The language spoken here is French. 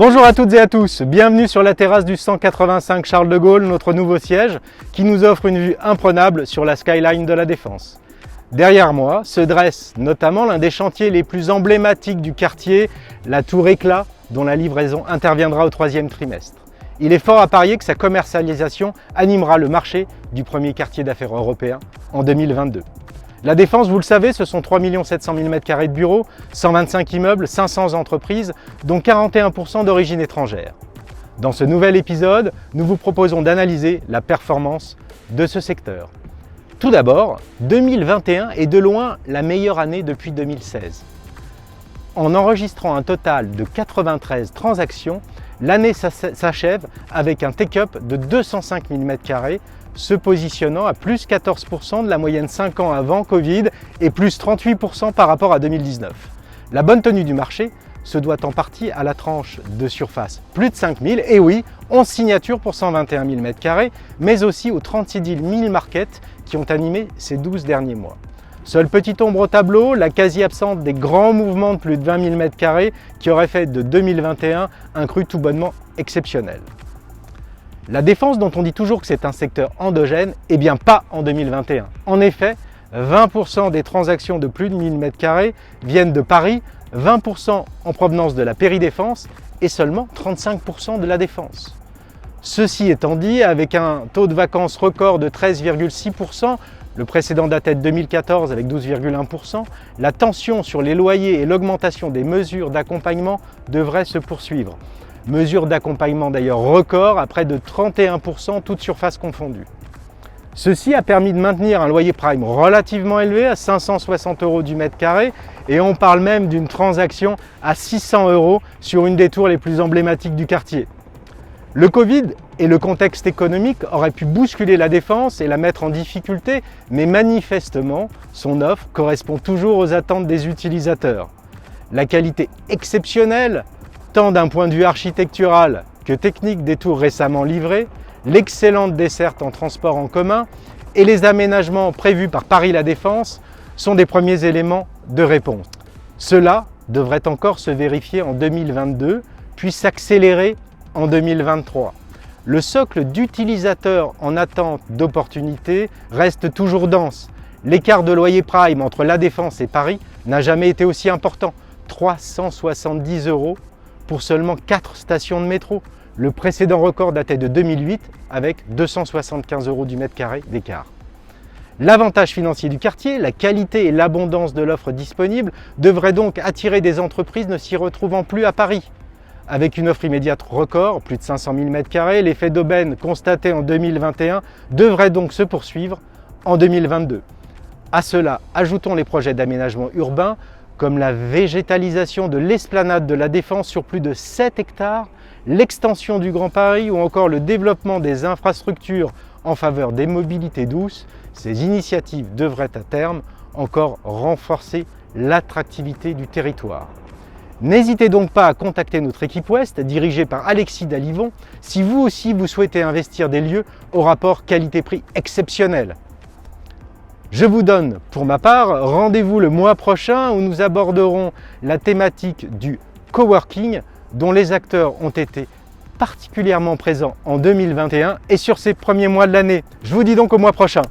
Bonjour à toutes et à tous, bienvenue sur la terrasse du 185 Charles de Gaulle, notre nouveau siège, qui nous offre une vue imprenable sur la skyline de la Défense. Derrière moi se dresse notamment l'un des chantiers les plus emblématiques du quartier, la Tour Éclat, dont la livraison interviendra au troisième trimestre. Il est fort à parier que sa commercialisation animera le marché du premier quartier d'affaires européen en 2022. La Défense, vous le savez, ce sont 3 700 000 m² de bureaux, 125 immeubles, 500 entreprises, dont 41% d'origine étrangère. Dans ce nouvel épisode, nous vous proposons d'analyser la performance de ce secteur. Tout d'abord, 2021 est de loin la meilleure année depuis 2016. En enregistrant un total de 93 transactions, l'année s'achève avec un take-up de 205 000 m², se positionnant à plus 14% de la moyenne 5 ans avant Covid et plus 38% par rapport à 2019. La bonne tenue du marché se doit en partie à la tranche de surface plus de 5 000, et oui, 11 signatures pour 121 000 m², mais aussi aux 36 deals 1000 market qui ont animé ces 12 derniers mois. Seule petite ombre au tableau, la quasi-absente des grands mouvements de plus de 20 000 m² qui auraient fait de 2021 un cru tout bonnement exceptionnel. La Défense, dont on dit toujours que c'est un secteur endogène, eh bien pas en 2021. En effet, 20% des transactions de plus de 1000 m² viennent de Paris, 20% en provenance de la Péri-Défense et seulement 35% de la Défense. Ceci étant dit, avec un taux de vacances record de 13,6%, le précédent datait de 2014 avec 12,1%, la tension sur les loyers et l'augmentation des mesures d'accompagnement devraient se poursuivre. Mesures d'accompagnement d'ailleurs record à près de 31%, toutes surfaces confondues. Ceci a permis de maintenir un loyer prime relativement élevé à 560 € du m², et on parle même d'une transaction à 600 € sur une des tours les plus emblématiques du quartier. Le Covid et le contexte économique auraient pu bousculer la Défense et la mettre en difficulté, mais manifestement, son offre correspond toujours aux attentes des utilisateurs. La qualité exceptionnelle, tant d'un point de vue architectural que technique des tours récemment livrées, l'excellente desserte en transport en commun et les aménagements prévus par Paris La Défense sont des premiers éléments de réponse. Cela devrait encore se vérifier en 2022, puis s'accélérer en 2023. Le socle d'utilisateurs en attente d'opportunités reste toujours dense. L'écart de loyer prime entre La Défense et Paris n'a jamais été aussi important, 370 € pour seulement 4 stations de métro. Le précédent record datait de 2008 avec 275 € du m² d'écart. L'avantage financier du quartier, la qualité et l'abondance de l'offre disponible devraient donc attirer des entreprises ne s'y retrouvant plus à Paris. Avec une offre immédiate record, plus de 500 000 m², l'effet d'aubaine constaté en 2021 devrait donc se poursuivre en 2022. À cela, ajoutons les projets d'aménagement urbain, comme la végétalisation de l'esplanade de la Défense sur plus de 7 hectares, l'extension du Grand Paris ou encore le développement des infrastructures en faveur des mobilités douces. Ces initiatives devraient à terme encore renforcer l'attractivité du territoire. N'hésitez donc pas à contacter notre équipe Ouest, dirigée par Alexis Dalivon, si vous aussi vous souhaitez investir des lieux au rapport qualité-prix exceptionnel. Je vous donne, pour ma part, rendez-vous le mois prochain où nous aborderons la thématique du coworking dont les acteurs ont été particulièrement présents en 2021 et sur ces premiers mois de l'année. Je vous dis donc au mois prochain.